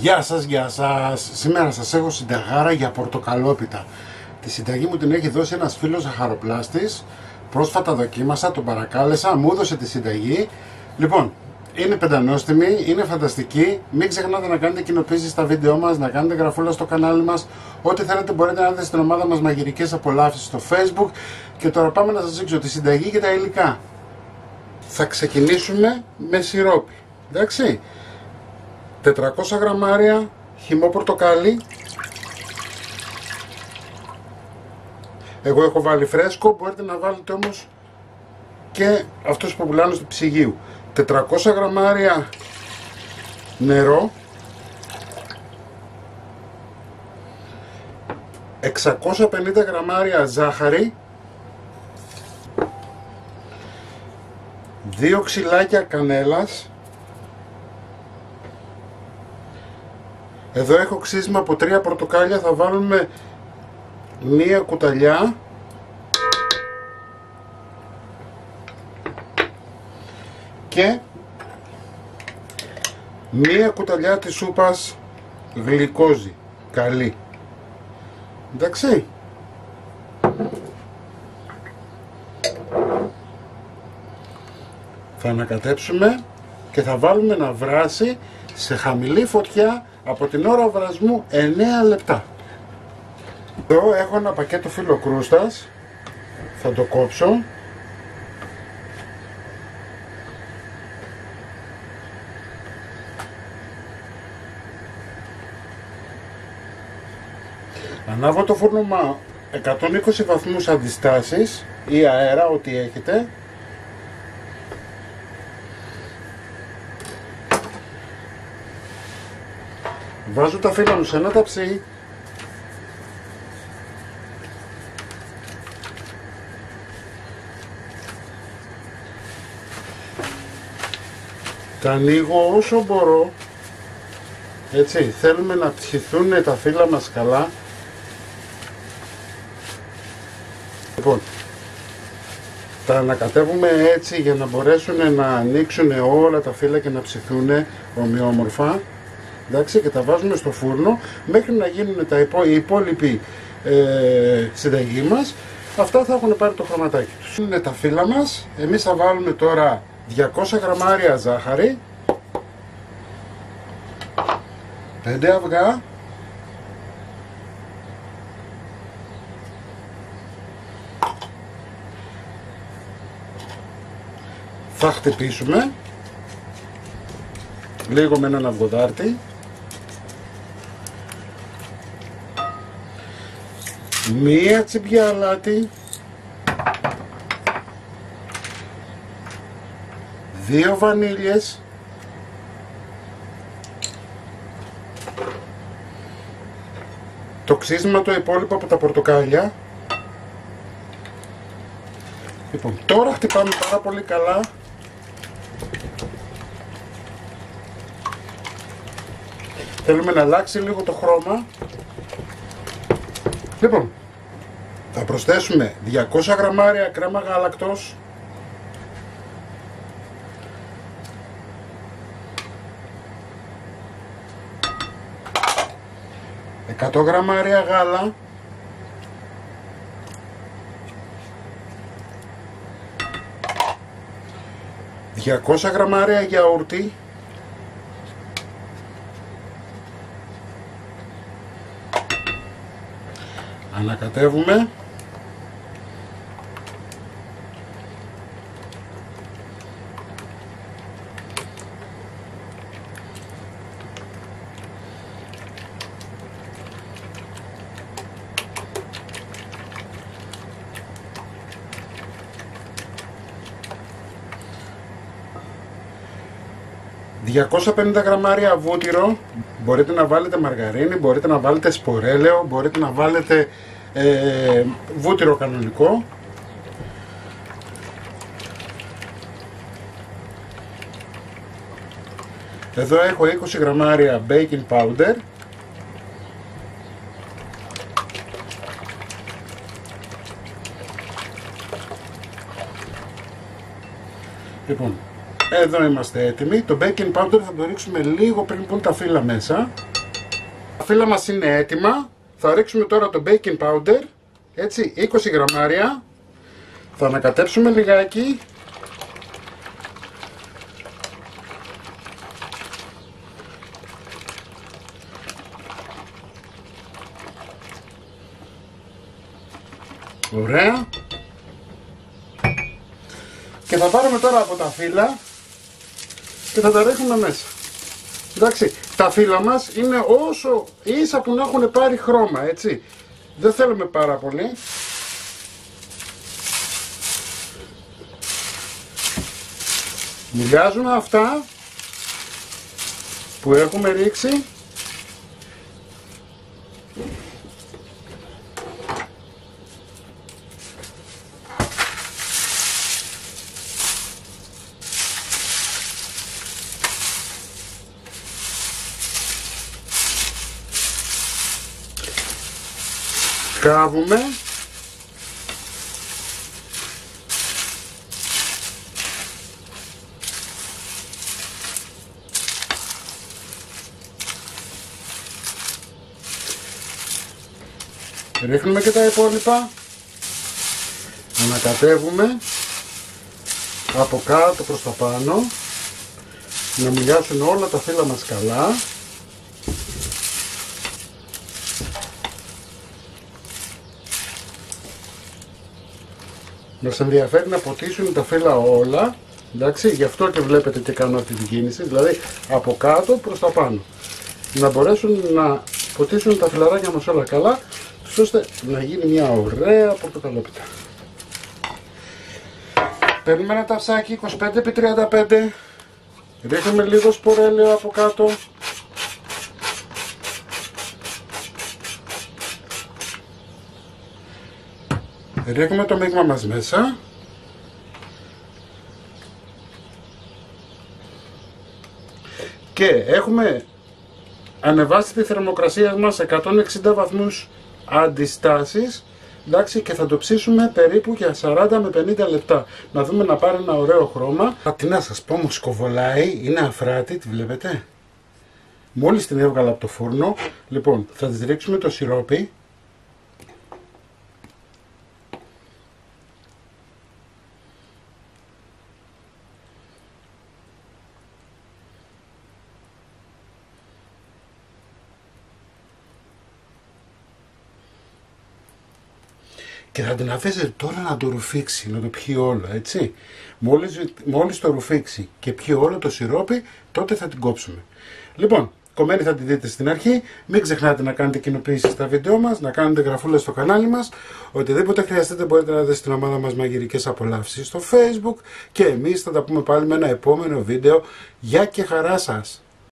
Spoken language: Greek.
Γεια σας, γεια σας. Σήμερα σας έχω συνταγάρα για πορτοκαλόπιτα. Τη συνταγή μου την έχει δώσει ένας φίλος ζαχαροπλάστης. Πρόσφατα δοκίμασα, τον παρακάλεσα, μου έδωσε τη συνταγή. Λοιπόν, είναι πεντανόστιμη, είναι φανταστική. Μην ξεχνάτε να κάνετε κοινοποίησεις στα βίντεό μας, να κάνετε γραφούλα στο κανάλι μας. Ό,τι θέλετε μπορείτε να δείτε στην ομάδα μας μαγειρικές απολαύσεις στο Facebook. Και τώρα πάμε να σας δείξω τη συνταγή και τα υλικά. Θα ξεκινήσουμε με σιρόπι. Εντάξει. 400 γραμμάρια χυμό πορτοκάλι. Εγώ έχω βάλει φρέσκο, μπορείτε να βάλετε όμως και αυτούς που πουλάνε στο ψυγείο. 400 γραμμάρια νερό, 650 γραμμάρια ζάχαρη, 2 ξυλάκια κανέλας. Εδώ έχω ξύσμα από 3 πορτοκάλια, θα βάλουμε μία κουταλιά και μία κουταλιά της σούπας γλυκόζη, καλή. Εντάξει. Θα ανακατέψουμε και θα βάλουμε να βράσει σε χαμηλή φωτιά από την ώρα βρασμού 9 λεπτά. Εδώ έχω ένα πακέτο φύλλο κρούστας, θα το κόψω. Ανάβω το φούρνο 120 βαθμούς αντιστάσεις ή αέρα, ό,τι έχετε. Βάζω τα φύλλα μου σε ένα ταψί. Τα ανοίγω όσο μπορώ. Έτσι, θέλουμε να ψηθούν τα φύλλα μας καλά. Λοιπόν, τα ανακατεύουμε έτσι για να μπορέσουν να ανοίξουν όλα τα φύλλα και να ψηθούν ομοιόμορφα. Εντάξει, και τα βάζουμε στο φούρνο μέχρι να γίνουν οι υπόλοιποι συνταγή μας. Αυτά θα έχουν πάρει το χρωματάκι τους. Είναι τα φύλλα μας. Εμείς θα βάλουμε τώρα 200 γραμμάρια ζάχαρη, 5 αυγά, θα χτυπήσουμε λίγο με έναν αυγοδάρτη, μία τσιμπιά αλάτι, 2 βανίλιες, το ξύσμα το υπόλοιπο από τα πορτοκάλια. Λοιπόν, τώρα χτυπάμε πάρα πολύ καλά. Θέλουμε να αλλάξει λίγο το χρώμα. Λοιπόν, θα προσθέσουμε 200 γραμμάρια κρέμα γάλακτος, 100 γραμμάρια γάλα, 200 γραμμάρια γιαούρτι, ανακατεύουμε. ...250 γραμμάρια βούτυρο, μπορείτε να βάλετε μαργαρίνη, μπορείτε να βάλετε σπορέλαιο, μπορείτε να βάλετε βούτυρο κανονικό. Εδώ έχω 20 γραμμάρια baking powder, Λοιπόν, εδώ είμαστε έτοιμοι. Το baking powder θα το ρίξουμε λίγο πριν πούν τα φύλλα μέσα. φύλλα μας είναι έτοιμα. Θα ρίξουμε τώρα το baking powder, έτσι, 20 γραμμάρια. Θα ανακατέψουμε λιγάκι. Ωραία. Και θα πάρουμε τώρα από τα φύλλα και θα τα ρίχνουμε μέσα. Εντάξει, τα φύλλα μας είναι όσο ίσα που να έχουν πάρει χρώμα, έτσι. Δεν θέλουμε πάρα πολύ. Μοιράζουμε αυτά που έχουμε ρίξει. Κάβουμε. Ρίχνουμε και τα υπόλοιπα. Ανακατεύουμε από κάτω προς τα πάνω. Να μοιράσουν όλα τα φύλλα μας καλά. Μας ενδιαφέρει να ποτίσουν τα φύλλα όλα, εντάξει, γι' αυτό και βλέπετε και κάνω αυτή την κίνηση, δηλαδή από κάτω προς τα πάνω. Να μπορέσουν να ποτίσουν τα φυλλαράκια μας όλα καλά, ώστε να γίνει μια ωραία πορτοκαλόπιτα. Παίρνουμε ένα ταυσάκι 25x35, ρίχνουμε λίγο σπορέλαιο από κάτω. Ρίχνουμε το μείγμα μας μέσα. Και έχουμε ανεβάσει τη θερμοκρασία μας σε 160 βαθμούς αντιστάσεις. Εντάξει, και θα το ψήσουμε περίπου για 40 με 50 λεπτά. Να δούμε να πάρει ένα ωραίο χρώμα. Τι να σας πω, μου σκοβολάει, είναι αφράτη, τη βλέπετε. Μόλις την έβγαλα από το φούρνο. Λοιπόν, θα της ρίξουμε το σιρόπι. Και θα την αφήσετε τώρα να το ρουφήξει, να το πιει όλο, έτσι. Μόλις το ρουφήξει και πιει όλο το σιρόπι, τότε θα την κόψουμε. Λοιπόν, κομμένη θα τη δείτε στην αρχή. Μην ξεχνάτε να κάνετε κοινοποίησεις στα βίντεο μας, να κάνετε γραφούλες στο κανάλι μας. Οτιδήποτε χρειαστείτε μπορείτε να δείτε στην ομάδα μας Μαγειρικές Απολαύσεις στο Facebook. Και εμείς θα τα πούμε πάλι με ένα επόμενο βίντεο. Γεια και χαρά σας!